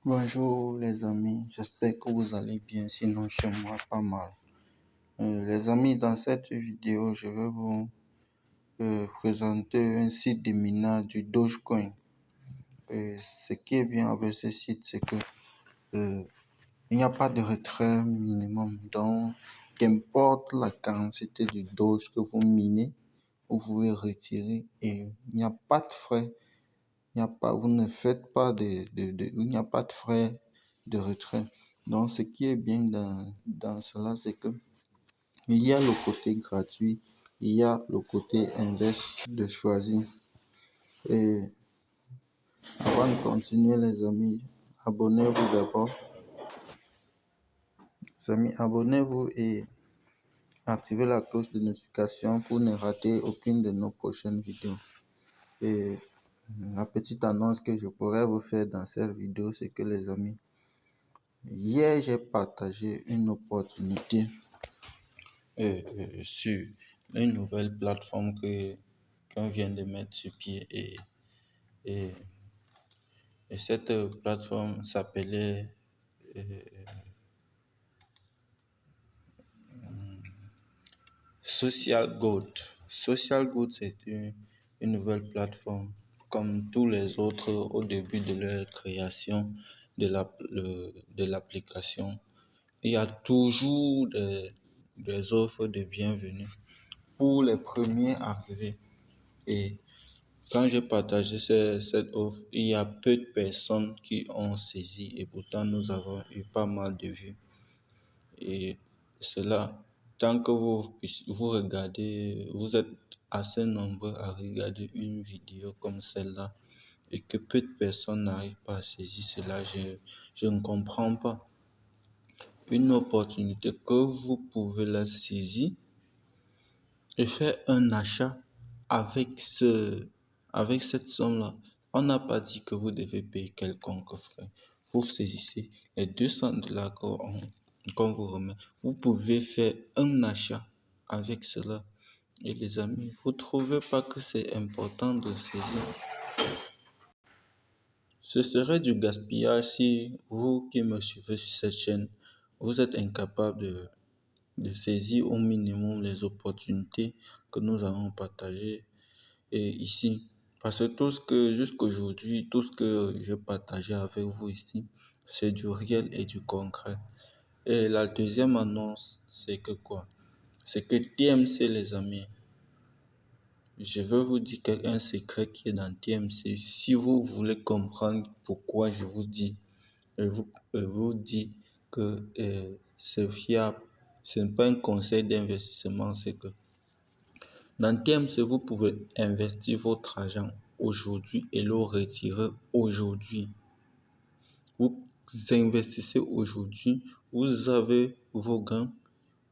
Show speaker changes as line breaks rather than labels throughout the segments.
Bonjour les amis, j'espère que vous allez bien, sinon chez moi pas mal. Les amis, dans cette vidéo, je vais vous présenter un site de minage du Dogecoin. Ce qui est bien avec ce site, c'est que il n'y a pas de retrait minimum. Donc, qu'importe la quantité de Doge que vous minez, vous pouvez retirer et il n'y a pas de frais. Vous ne faites pas il n'y a pas de frais de retrait. Donc, ce qui est bien dans cela, c'est que il y a le côté gratuit, il y a le côté inverse de choisir. Et avant de continuer, les amis, abonnez-vous d'abord. Les amis, abonnez-vous et activez la cloche de notification pour ne rater aucune de nos prochaines vidéos. Et la petite annonce que je pourrais vous faire dans cette vidéo, c'est que les amis, hier, j'ai partagé une opportunité sur une nouvelle plateforme qu'on vient de mettre sur pied et, et cette plateforme s'appelait Social Gold. Social Gold, c'est une nouvelle plateforme comme tous les autres au début de leur création de l'application. Il y a toujours des offres de bienvenue pour les premiers arrivés. Et quand j'ai partagé cette offre, il y a peu de personnes qui ont saisi et pourtant nous avons eu pas mal de vues. Et cela, tant que vous regardez, vous êtes assez nombreux à regarder une vidéo comme celle-là et que peu de personnes n'arrivent pas à saisir cela, je ne comprends pas. Une opportunité que vous pouvez la saisir et faire un achat avec cette somme-là. On n'a pas dit que vous devez payer quelconque frais. Vous saisissez les 200 $ qu'on vous remet. Vous pouvez faire un achat avec cela. Et les amis, vous trouvez pas que c'est important de saisir? Ce serait du gaspillage si vous qui me suivez sur cette chaîne, vous êtes incapable de saisir au minimum les opportunités que nous avons partagées et ici. Parce que jusqu'aujourd'hui, tout ce que j'ai partagé avec vous ici, c'est du réel et du concret. Et la deuxième annonce, c'est que quoi? C'est que TMC, les amis, je veux vous dire un secret qui est dans TMC. Si vous voulez comprendre pourquoi je vous dis, vous dis que c'est fiable, ce n'est pas un conseil d'investissement, c'est que dans TMC, vous pouvez investir votre argent aujourd'hui et le retirer aujourd'hui. Vous investissez aujourd'hui, vous avez vos gains,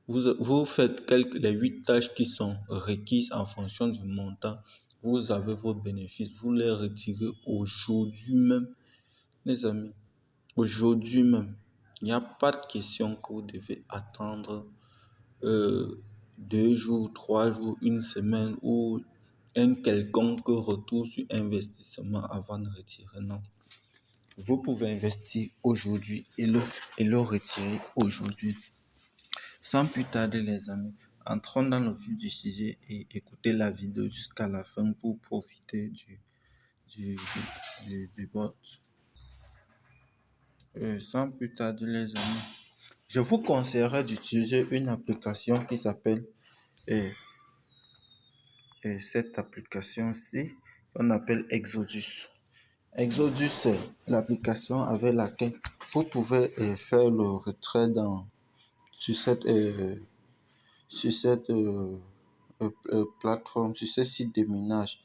vous faites les 8 tâches qui sont requises en fonction du montant. Vous avez vos bénéfices, vous les retirez aujourd'hui même, les amis. Aujourd'hui même. Il n'y a pas de question que vous devez attendre 2 jours, 3 jours, une semaine ou un quelconque retour sur investissement avant de retirer. Non. Vous pouvez investir aujourd'hui et le retirer aujourd'hui. Sans plus tarder, les amis, entrons dans le vif du sujet et écoutez la vidéo jusqu'à la fin pour profiter du bot. Sans plus tarder, les amis, je vous conseillerais d'utiliser une application qui s'appelle cette application-ci, on appelle Exodus. Exodus, c'est l'application avec laquelle vous pouvez faire le retrait sur cette plateforme, sur ce site de minage.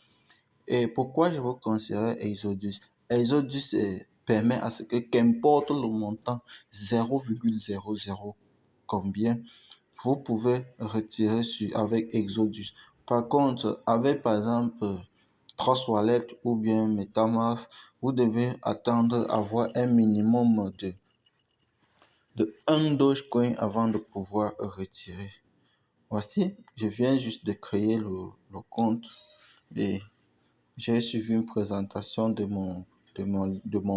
Et pourquoi je vous conseillerais Exodus? Exodus permet à ce que, qu'importe le montant, 0,00 combien, vous pouvez retirer avec Exodus. Par contre, avec par exemple Trust Wallet ou bien MetaMask, vous devez attendre avoir un minimum de 1 Dogecoin avant de pouvoir retirer. Voici, je viens juste de créer le compte et j'ai suivi une présentation de mon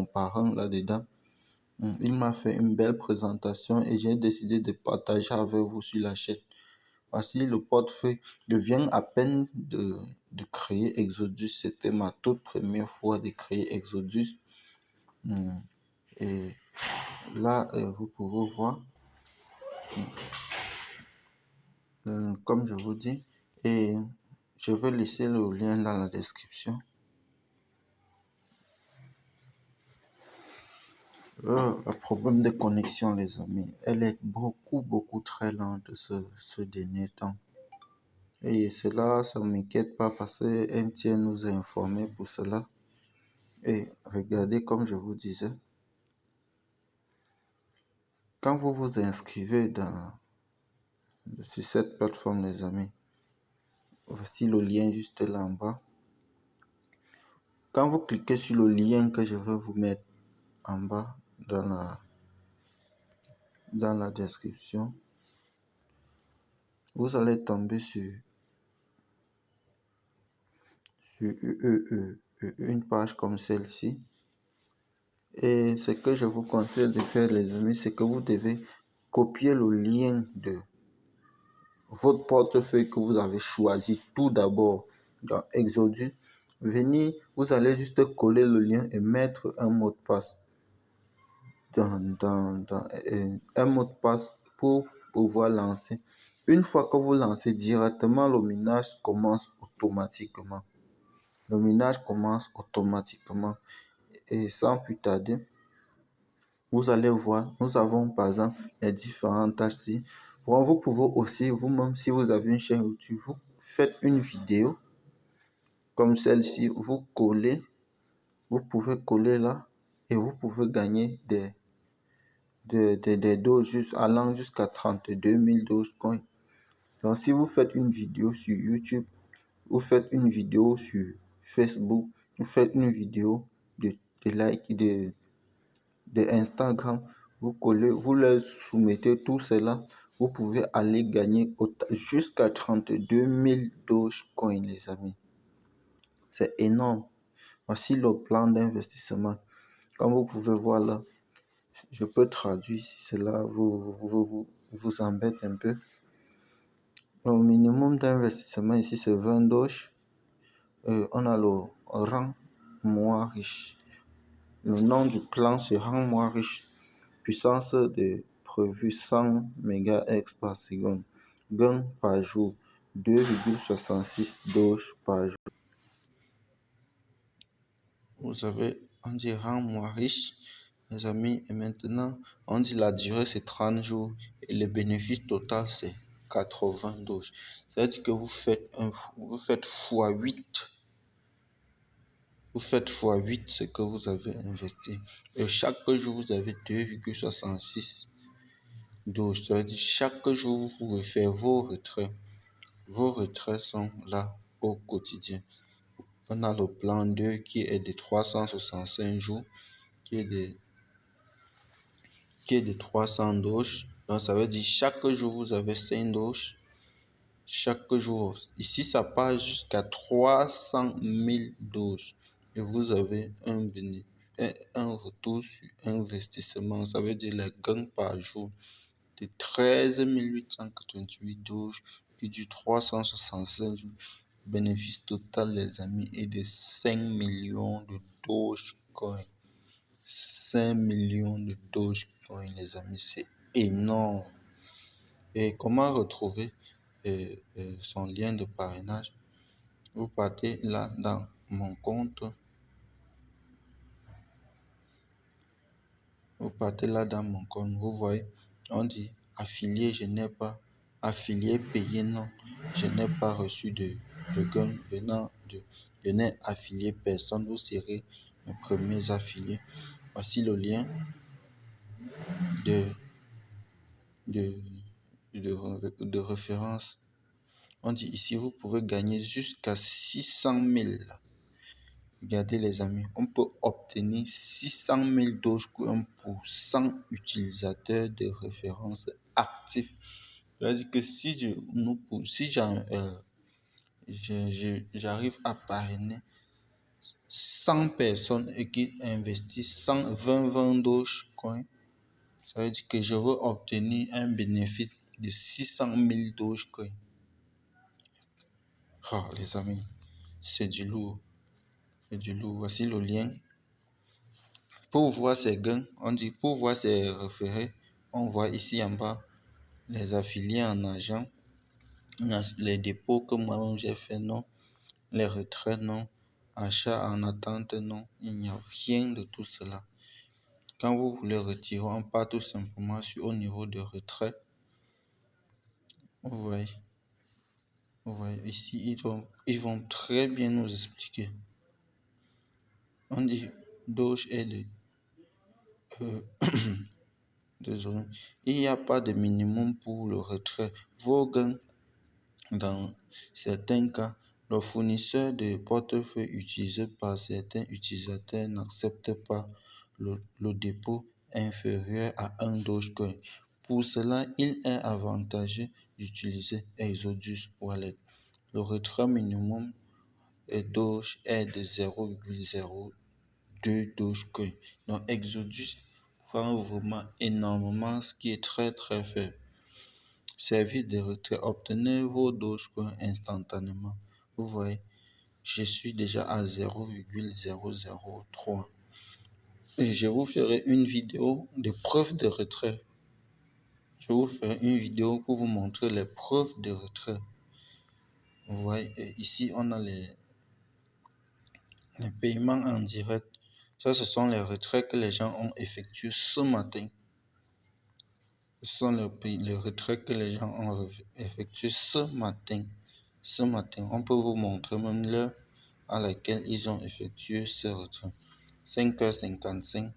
parent là-dedans. Il m'a fait une belle présentation et j'ai décidé de partager avec vous sur la chaîne. Voici le portefeuille. Je viens à peine de créer Exodus. C'était ma toute première fois de créer Exodus. Hmm. Et là, vous pouvez voir, comme je vous dis, et je vais laisser le lien dans la description. Le problème de connexion, les amis, elle est beaucoup très lente ce dernier temps. Et cela, ça ne m'inquiète pas parce qu'un tiers nous a informé pour cela. Et regardez, comme je vous disais, quand vous vous inscrivez sur cette plateforme, les amis, voici le lien juste là en bas. Quand vous cliquez sur le lien que je vais vous mettre en bas dans la description, vous allez tomber sur une page comme celle-ci. Et ce que je vous conseille de faire, les amis, c'est que vous devez copier le lien de votre portefeuille que vous avez choisi tout d'abord dans Exodus. Venez, vous allez juste coller le lien et mettre un mot de passe un mot de passe pour pouvoir lancer. Une fois que vous lancez directement, le minage commence automatiquement. Le minage commence automatiquement. Et sans plus tarder, vous allez voir, nous avons par exemple les différentes tâches ici. Bon, vous pouvez aussi, vous-même, si vous avez une chaîne YouTube, vous faites une vidéo comme celle-ci, vous pouvez coller là et vous pouvez gagner des doses allant jusqu'à 32 000 Dogecoin. Donc, si vous faites une vidéo sur YouTube, vous faites une vidéo sur Facebook, vous faites une vidéo de Instagram, vous les soumettez tout cela, vous pouvez aller gagner jusqu'à 32 000 Dogecoin, les amis. C'est énorme. Voici le plan d'investissement. Comme vous pouvez voir là, je peux traduire si cela vous embête un peu. Le minimum d'investissement ici, c'est 20 Doge. On a le rang moins riche. Le nom du plan, c'est rang moins riche. Puissance de prévu 100 MHz par seconde. Gain par jour, 2,66 Doge par jour. Vous avez, on dit rang moins riche, les amis, et maintenant, on dit la durée c'est 30 jours et le bénéfice total c'est 80 Doge. C'est-à-dire que vous faites x8. Vous faites x8 ce que vous avez investi. Et chaque jour, vous avez 2,66 Doge. Ça veut dire chaque jour, vous pouvez faire vos retraits. Vos retraits sont là au quotidien. On a le plan 2 qui est de 365 jours, qui est de 300 Doge. Donc, ça veut dire chaque jour, vous avez 5 Doge. Chaque jour. Ici, ça part jusqu'à 300 000 Doge. Et vous avez un retour sur investissement. Ça veut dire les gains par jour de 13 888 Doge qui dure 365 jours. Bénéfice total, les amis, est de 5 millions de Dogecoin. 5 millions de Dogecoin, les amis, c'est énorme. Et comment retrouver son lien de parrainage? Vous partez là dans mon compte. Vous partez là dans mon compte. Vous voyez, on dit affilié, je n'ai pas. Affilié, payé, non. Je n'ai pas reçu de gain venant de. Je n'ai affilié personne. Vous serez mes premiers affiliés. Voici le lien de, de, de référence. On dit ici, vous pouvez gagner jusqu'à 600 000. Regardez les amis, on peut obtenir 600 000 Dogecoin pour 100 utilisateurs de référence actifs. C'est-à-dire que si j'arrive à parrainer 100 personnes et qui investissent 20 Dogecoin, Ça veut dire que je veux obtenir un bénéfice de 600 000 Dogecoin. Ah, les amis, c'est du lourd. C'est du lourd. Voici le lien. Pour voir ces gains, on dit pour voir ces référés, on voit ici en bas les affiliés en argent, les dépôts que moi-même j'ai fait, non. Les retraits, non. Achats en attente, non. Il n'y a rien de tout cela. Quand vous voulez retirer, on part tout simplement sur au niveau de retrait. Vous voyez, ici, ils vont très bien nous expliquer. On dit Doge est de... désolé. Il n'y a pas de minimum pour le retrait. Vos gains, dans certains cas, le fournisseur de portefeuille utilisé par certains utilisateurs n'accepte pas le dépôt inférieur à 1 Dogecoin. Pour cela, il est avantageux d'utiliser Exodus Wallet. Le retrait minimum Doge est de 0,02 Dogecoin. Donc Exodus prend vraiment énormément, ce qui est très très faible. Service de retrait, obtenez vos Dogecoin instantanément. Vous voyez, je suis déjà à 0,003. Et je vous ferai une vidéo de preuve de retrait. Je vous ferai une vidéo pour vous montrer les preuves de retrait. Vous voyez, ici on a les paiements en direct. Ça, ce sont les retraits que les gens ont effectués ce matin. Ce sont les retraits que les gens ont effectués ce matin. Ce matin, on peut vous montrer même l'heure à laquelle ils ont effectué ce retrait. 5h55,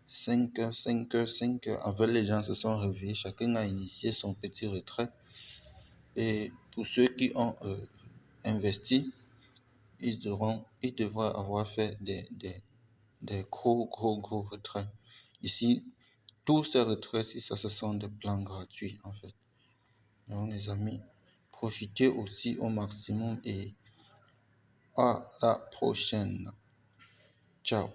5h, 5h, 5h. Avec les gens se sont réveillés, chacun a initié son petit retrait. Et pour ceux qui ont investi, ils devront avoir fait des gros retraits. Ici, tous ces retraits-ci, ça, ce sont des plans gratuits, en fait. Donc, les amis, profitez aussi au maximum et à la prochaine. Ciao.